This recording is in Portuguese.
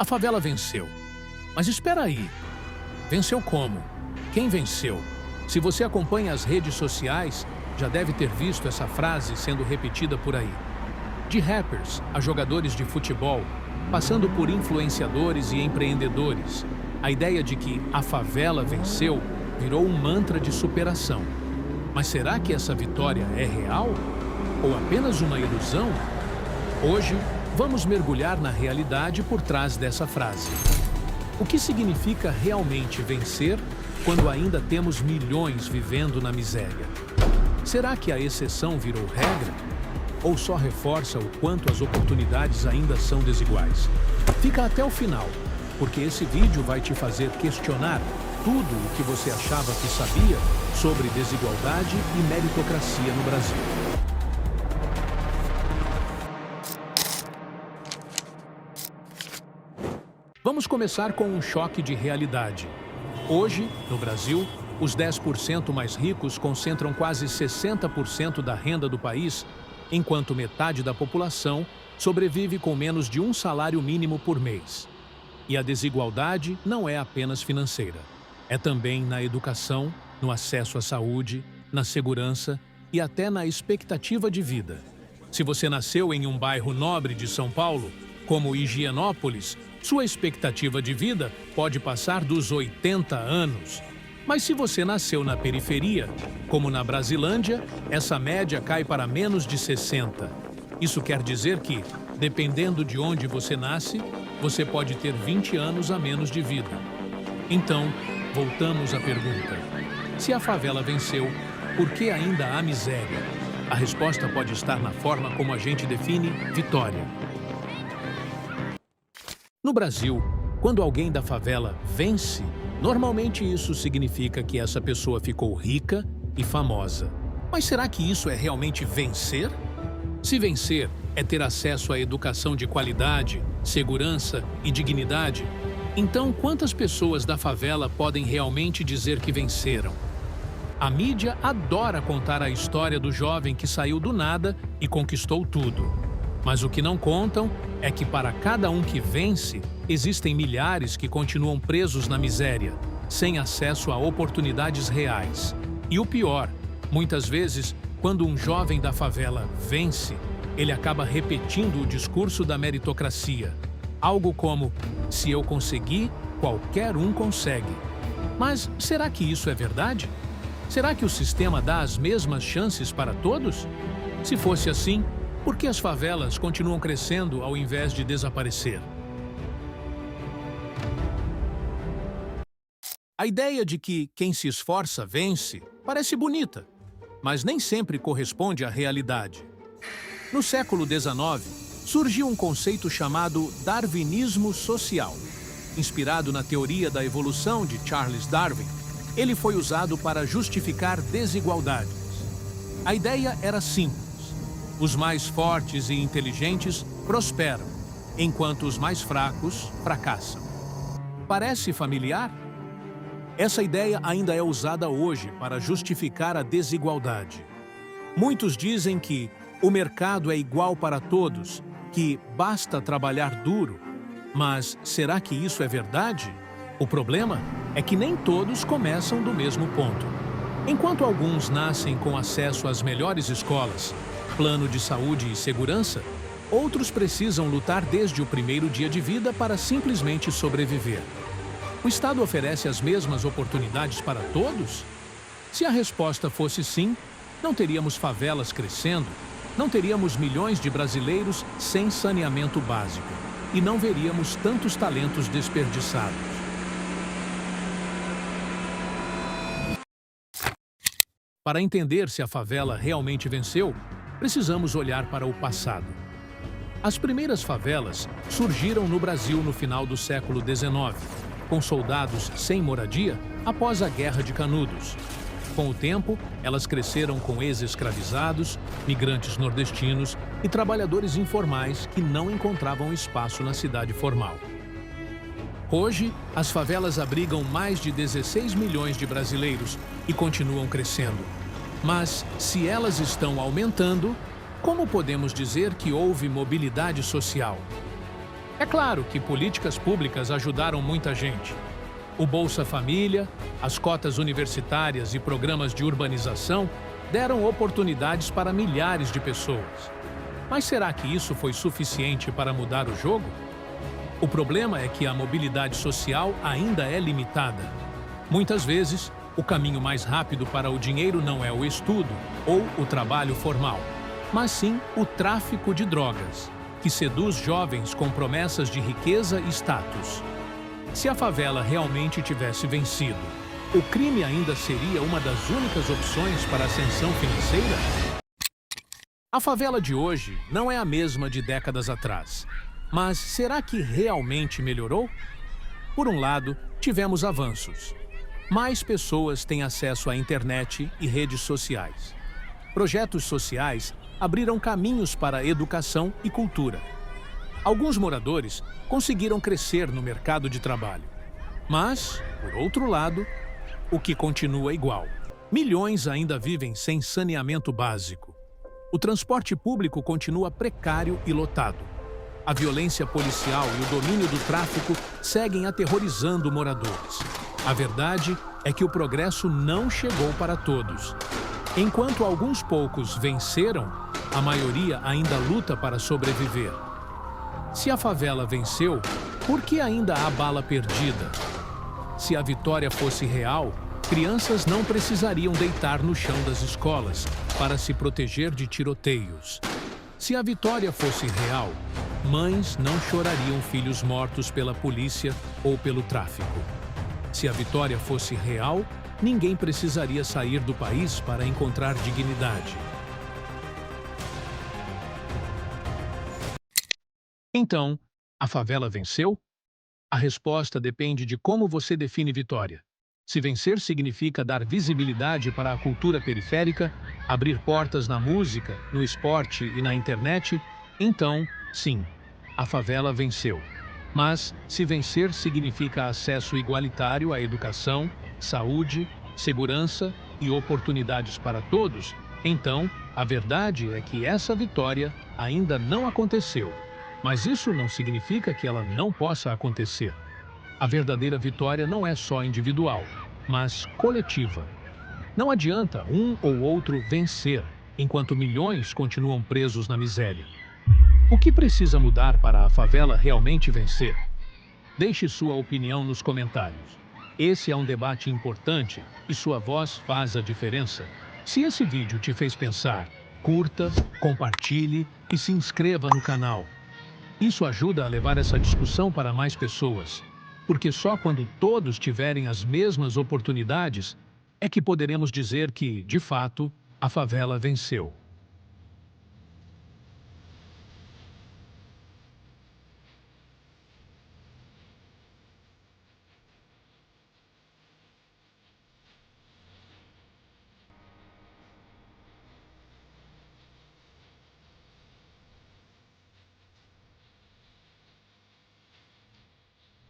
A favela venceu. Mas espera aí. Venceu como? Quem venceu? Se você acompanha as redes sociais, já deve ter visto essa frase sendo repetida por aí. De rappers a jogadores de futebol, passando por influenciadores e empreendedores, a ideia de que a favela venceu virou um mantra de superação. Mas será que essa vitória é real? Ou apenas uma ilusão? Hoje, vamos mergulhar na realidade por trás dessa frase. O que significa realmente vencer quando ainda temos milhões vivendo na miséria? Será que a exceção virou regra? Ou só reforça o quanto as oportunidades ainda são desiguais? Fica até o final, porque esse vídeo vai te fazer questionar tudo o que você achava que sabia sobre desigualdade e meritocracia no Brasil. Vamos começar com um choque de realidade. Hoje, no Brasil, os 10% mais ricos concentram quase 60% da renda do país, enquanto metade da população sobrevive com menos de um salário mínimo por mês. E a desigualdade não é apenas financeira. É também na educação, no acesso à saúde, na segurança e até na expectativa de vida. Se você nasceu em um bairro nobre de São Paulo, como Higienópolis, sua expectativa de vida pode passar dos 80 anos. Mas se você nasceu na periferia, como na Brasilândia, essa média cai para menos de 60. Isso quer dizer que, dependendo de onde você nasce, você pode ter 20 anos a menos de vida. Então, voltamos à pergunta: se a favela venceu, por que ainda há miséria? A resposta pode estar na forma como a gente define vitória. No Brasil, quando alguém da favela vence, normalmente isso significa que essa pessoa ficou rica e famosa. Mas será que isso é realmente vencer? Se vencer é ter acesso à educação de qualidade, segurança e dignidade, então quantas pessoas da favela podem realmente dizer que venceram? A mídia adora contar a história do jovem que saiu do nada e conquistou tudo. Mas o que não contam é que para cada um que vence, existem milhares que continuam presos na miséria, sem acesso a oportunidades reais. E o pior, muitas vezes, quando um jovem da favela vence, ele acaba repetindo o discurso da meritocracia. Algo como, se eu conseguir, qualquer um consegue. Mas será que isso é verdade? Será que o sistema dá as mesmas chances para todos? Se fosse assim, por que as favelas continuam crescendo ao invés de desaparecer? A ideia de que quem se esforça vence parece bonita, mas nem sempre corresponde à realidade. No século XIX, surgiu um conceito chamado darwinismo social. Inspirado na teoria da evolução de Charles Darwin, ele foi usado para justificar desigualdades. A ideia era simples. Os mais fortes e inteligentes prosperam, enquanto os mais fracos fracassam. Parece familiar? Essa ideia ainda é usada hoje para justificar a desigualdade. Muitos dizem que o mercado é igual para todos, que basta trabalhar duro. Mas será que isso é verdade? O problema é que nem todos começam do mesmo ponto. Enquanto alguns nascem com acesso às melhores escolas, plano de saúde e segurança, outros precisam lutar desde o primeiro dia de vida para simplesmente sobreviver. O Estado oferece as mesmas oportunidades para todos? Se a resposta fosse sim, não teríamos favelas crescendo, não teríamos milhões de brasileiros sem saneamento básico e não veríamos tantos talentos desperdiçados. Para entender se a favela realmente venceu, precisamos olhar para o passado. As primeiras favelas surgiram no Brasil no final do século XIX, com soldados sem moradia após a Guerra de Canudos. Com o tempo, elas cresceram com ex-escravizados, migrantes nordestinos e trabalhadores informais que não encontravam espaço na cidade formal. Hoje, as favelas abrigam mais de 16 milhões de brasileiros e continuam crescendo. Mas, se elas estão aumentando, como podemos dizer que houve mobilidade social? É claro que políticas públicas ajudaram muita gente. O Bolsa Família, as cotas universitárias e programas de urbanização deram oportunidades para milhares de pessoas. Mas será que isso foi suficiente para mudar o jogo? O problema é que a mobilidade social ainda é limitada. Muitas vezes, o caminho mais rápido para o dinheiro não é o estudo ou o trabalho formal, mas sim o tráfico de drogas, que seduz jovens com promessas de riqueza e status. Se a favela realmente tivesse vencido, o crime ainda seria uma das únicas opções para a ascensão financeira? A favela de hoje não é a mesma de décadas atrás. Mas será que realmente melhorou? Por um lado, tivemos avanços. Mais pessoas têm acesso à internet e redes sociais. Projetos sociais abriram caminhos para a educação e cultura. Alguns moradores conseguiram crescer no mercado de trabalho. Mas, por outro lado, o que continua igual. Milhões ainda vivem sem saneamento básico. O transporte público continua precário e lotado. A violência policial e o domínio do tráfico seguem aterrorizando moradores. A verdade é que o progresso não chegou para todos. Enquanto alguns poucos venceram, a maioria ainda luta para sobreviver. Se a favela venceu, por que ainda há bala perdida? Se a vitória fosse real, crianças não precisariam deitar no chão das escolas para se proteger de tiroteios. Se a vitória fosse real, mães não chorariam filhos mortos pela polícia ou pelo tráfico. Se a vitória fosse real, ninguém precisaria sair do país para encontrar dignidade. Então, a favela venceu? A resposta depende de como você define vitória. Se vencer significa dar visibilidade para a cultura periférica, abrir portas na música, no esporte e na internet, então, sim, a favela venceu. Mas, se vencer significa acesso igualitário à educação, saúde, segurança e oportunidades para todos, então, a verdade é que essa vitória ainda não aconteceu. Mas isso não significa que ela não possa acontecer. A verdadeira vitória não é só individual, mas coletiva. Não adianta um ou outro vencer, enquanto milhões continuam presos na miséria. O que precisa mudar para a favela realmente vencer? Deixe sua opinião nos comentários. Esse é um debate importante e sua voz faz a diferença. Se esse vídeo te fez pensar, curta, compartilhe e se inscreva no canal. Isso ajuda a levar essa discussão para mais pessoas, porque só quando todos tiverem as mesmas oportunidades é que poderemos dizer que, de fato, a favela venceu.